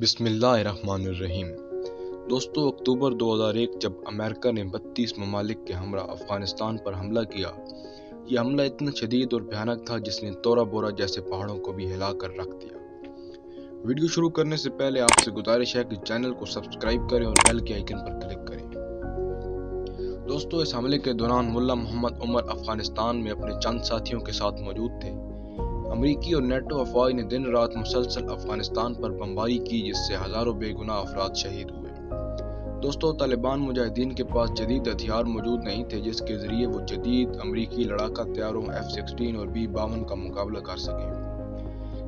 بسم اللہ الرحمن الرحیم۔ دوستو، اکتوبر 2001 جب امریکہ نے 32 ممالک کے ہمراہ افغانستان پر حملہ کیا، یہ حملہ اتنا شدید اور بھیانک تھا جس نے تورا بورا جیسے پہاڑوں کو بھی ہلا کر رکھ دیا۔ ویڈیو شروع کرنے سے پہلے آپ سے گزارش ہے کہ چینل کو سبسکرائب کریں اور بیل کے آئیکن پر کلک کریں۔ دوستو، اس حملے کے دوران ملا محمد عمر افغانستان میں اپنے چند ساتھیوں کے ساتھ موجود تھے۔ امریکی اور نیٹو افواج نے دن رات مسلسل افغانستان پر بمباری کی، جس سے ہزاروں بے گناہ افراد شہید ہوئے۔ دوستو، طالبان مجاہدین کے پاس جدید ہتھیار موجود نہیں تھے جس کے ذریعے وہ جدید امریکی لڑاکا طیاروں F-16 اور B-52 کا مقابلہ کر سکیں۔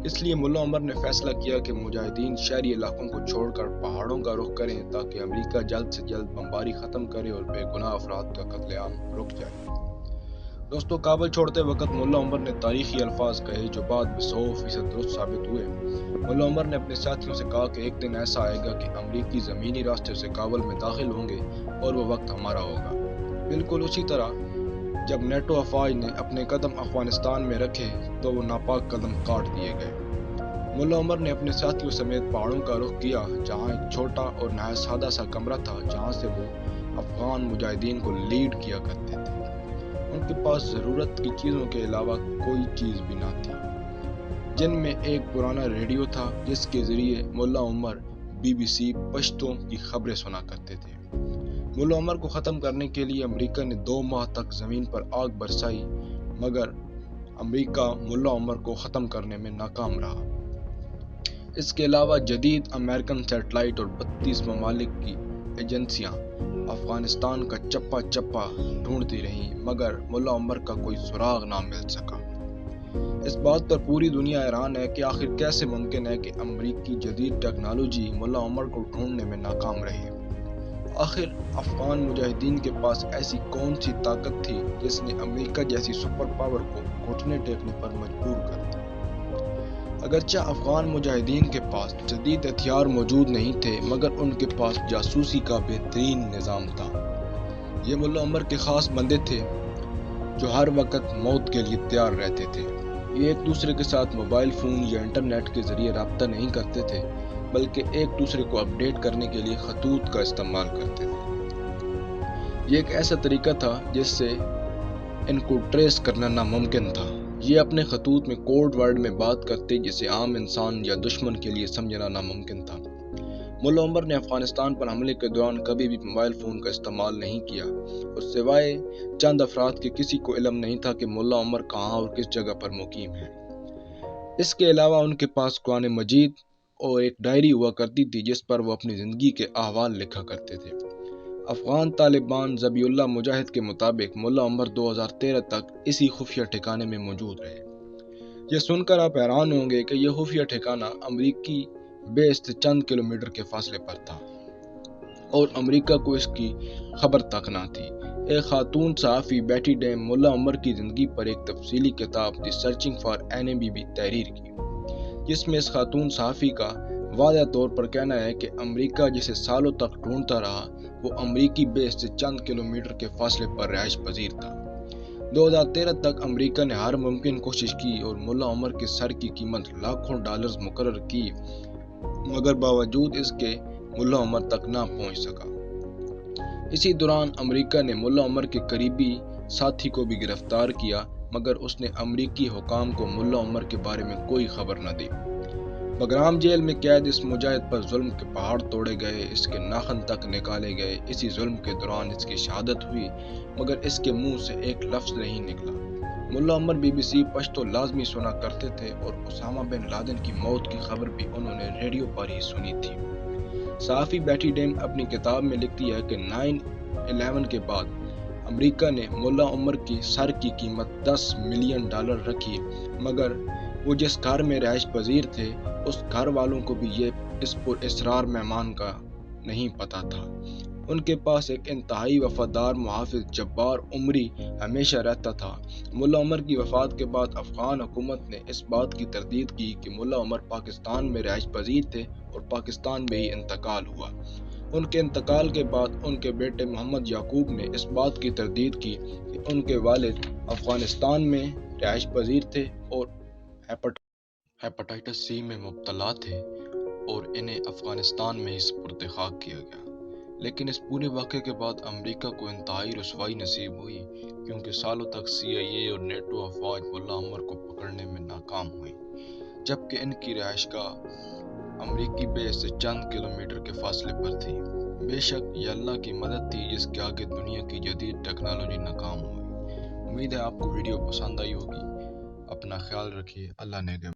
اس لیے ملا عمر نے فیصلہ کیا کہ مجاہدین شہری علاقوں کو چھوڑ کر پہاڑوں کا رخ کریں تاکہ امریکہ جلد سے جلد بمباری ختم کرے اور بے گناہ افراد کا قتل عام رک جائے۔ دوستو، کابل چھوڑتے وقت ملا عمر نے تاریخی الفاظ کہے جو بعد میں 100% درست ثابت ہوئے۔ ملا عمر نے اپنے ساتھیوں سے کہا کہ ایک دن ایسا آئے گا کہ امریکی زمینی راستے سے کابل میں داخل ہوں گے اور وہ وقت ہمارا ہوگا۔ بالکل اسی طرح جب نیٹو افواج نے اپنے قدم افغانستان میں رکھے تو وہ ناپاک قدم کاٹ دیے گئے۔ ملا عمر نے اپنے ساتھیوں سمیت پہاڑوں کا رخ کیا، جہاں ایک چھوٹا اور نہایت سادہ سا کمرہ تھا جہاں سے وہ افغان مجاہدین کو لیڈ کیا کرتے تھے۔ ان کے پاس ضرورت کی چیزوں کے علاوہ کوئی چیز بھی نہ تھی، جن میں ایک پرانا ریڈیو تھا جس کے ذریعے ملا عمر BBC پشتو کی خبریں سنا کرتے تھے۔ ملا عمر کو ختم کرنے کے لیے امریکہ نے 2 ماہ تک زمین پر آگ برسائی، مگر امریکہ ملا عمر کو ختم کرنے میں ناکام رہا۔ اس کے علاوہ جدید امریکن سیٹلائٹ اور 32 ممالک کی ایجنسیاں افغانستان کا چپا چپا ڈھونڈتی رہیں، مگر ملا عمر کا کوئی سراغ نہ مل سکا۔ اس بات پر پوری دنیا حیران ہے کہ آخر کیسے ممکن ہے کہ امریکی جدید ٹیکنالوجی ملا عمر کو ڈھونڈنے میں ناکام رہی۔ آخر افغان مجاہدین کے پاس ایسی کون سی طاقت تھی جس نے امریکہ جیسی سپر پاور کو گھٹنے ٹیکنے پر مجبور کر دیا؟ اگرچہ افغان مجاہدین کے پاس جدید ہتھیار موجود نہیں تھے، مگر ان کے پاس جاسوسی کا بہترین نظام تھا۔ یہ ملا عمر کے خاص بندے تھے جو ہر وقت موت کے لیے تیار رہتے تھے۔ یہ ایک دوسرے کے ساتھ موبائل فون یا انٹرنیٹ کے ذریعے رابطہ نہیں کرتے تھے، بلکہ ایک دوسرے کو اپڈیٹ کرنے کے لیے خطوط کا استعمال کرتے تھے۔ یہ ایک ایسا طریقہ تھا جس سے ان کو ٹریس کرنا ناممکن تھا۔ یہ اپنے خطوط میں کوڈ ورڈ میں بات کرتے جسے عام انسان یا دشمن کے لیے سمجھنا ناممکن تھا۔ ملا عمر نے افغانستان پر حملے کے دوران کبھی بھی موبائل فون کا استعمال نہیں کیا، اور سوائے چند افراد کے کسی کو علم نہیں تھا کہ ملا عمر کہاں اور کس جگہ پر مقیم ہے۔ اس کے علاوہ ان کے پاس قرآن مجید اور ایک ڈائری ہوا کرتی تھی جس پر وہ اپنی زندگی کے احوال لکھا کرتے تھے۔ افغان طالبان ذبیح اللہ مجاہد کے مطابق ملا عمر 2013 تک اسی خفیہ ٹھکانے میں موجود رہے۔ یہ سن کر آپ حیران ہوں گے کہ یہ خفیہ ٹھکانہ امریکی بیس سے چند کلومیٹر کے فاصلے پر تھا اور امریکہ کو اس کی خبر تک نہ تھی۔ ایک خاتون صحافی بیٹی ڈیم ملا عمر کی زندگی پر ایک تفصیلی کتاب دی سرچنگ فار NABB تحریر کی، جس میں اس خاتون صحافی کا واضح طور پر کہنا ہے کہ امریکہ جسے سالوں تک ڈھونڈتا رہا وہ امریکی بیس سے چند کلومیٹر کے فاصلے پر رہائش پذیر تھا۔ 2013 تک امریکہ نے ہر ممکن کوشش کی اور ملا عمر کے سر کی قیمت لاکھوں ڈالرز مقرر کی، مگر باوجود اس کے ملا عمر تک نہ پہنچ سکا۔ اسی دوران امریکہ نے ملا عمر کے قریبی ساتھی کو بھی گرفتار کیا، مگر اس نے امریکی حکام کو ملا عمر کے بارے میں کوئی خبر نہ دی۔ بگرام جیل میں قید اس مجاہد پر ظلم کے پہاڑ توڑے گئے، اس کے ناخن تک نکالے گئے۔ اسی ظلم کے دوران اس کی شہادت ہوئی، مگر اس کے منہ سے ایک لفظ نہیں نکلا۔ ملا عمر BBC پشتو لازمی سنا کرتے تھے اور اسامہ بن لادن کی موت کی خبر بھی انہوں نے ریڈیو پر ہی سنی تھی۔ صحافی بیٹی ڈیم اپنی کتاب میں لکھتی ہے کہ 9/11 کے بعد امریکہ نے ملا عمر کی سر کی قیمت $10 ملین رکھی، مگر وہ جس گھر میں رہائش پذیر تھے اس گھر والوں کو بھی یہ اس پر اسرار مہمان کا نہیں پتہ تھا۔ ان کے پاس ایک انتہائی وفادار محافظ جبار عمری ہمیشہ رہتا تھا۔ ملا عمر کی وفات کے بعد افغان حکومت نے اس بات کی تردید کی کہ ملا عمر پاکستان میں رہائش پذیر تھے اور پاکستان میں ہی انتقال ہوا۔ ان کے انتقال کے بعد ان کے بیٹے محمد یعقوب نے اس بات کی تردید کی کہ ان کے والد افغانستان میں رہائش پذیر تھے اور ہیپاٹائٹس C میں مبتلا تھے اور انہیں افغانستان میں ہی سپرد خاک کیا گیا۔ لیکن اس پورے واقعے کے بعد امریکہ کو انتہائی رسوائی نصیب ہوئی، کیونکہ سالوں تک CIA اور نیٹو افواج ملا عمر کو پکڑنے میں ناکام ہوئی، جبکہ ان کی رہائش گاہ امریکی بیس سے چند کلومیٹر کے فاصلے پر تھی۔ بے شک یہ اللہ کی مدد تھی جس کے آگے دنیا کی جدید ٹیکنالوجی ناکام ہوئی۔ امید ہے آپ کو ویڈیو پسند آئی ہوگی۔ اپنا خیال رکھیے۔ اللہ نگہبان۔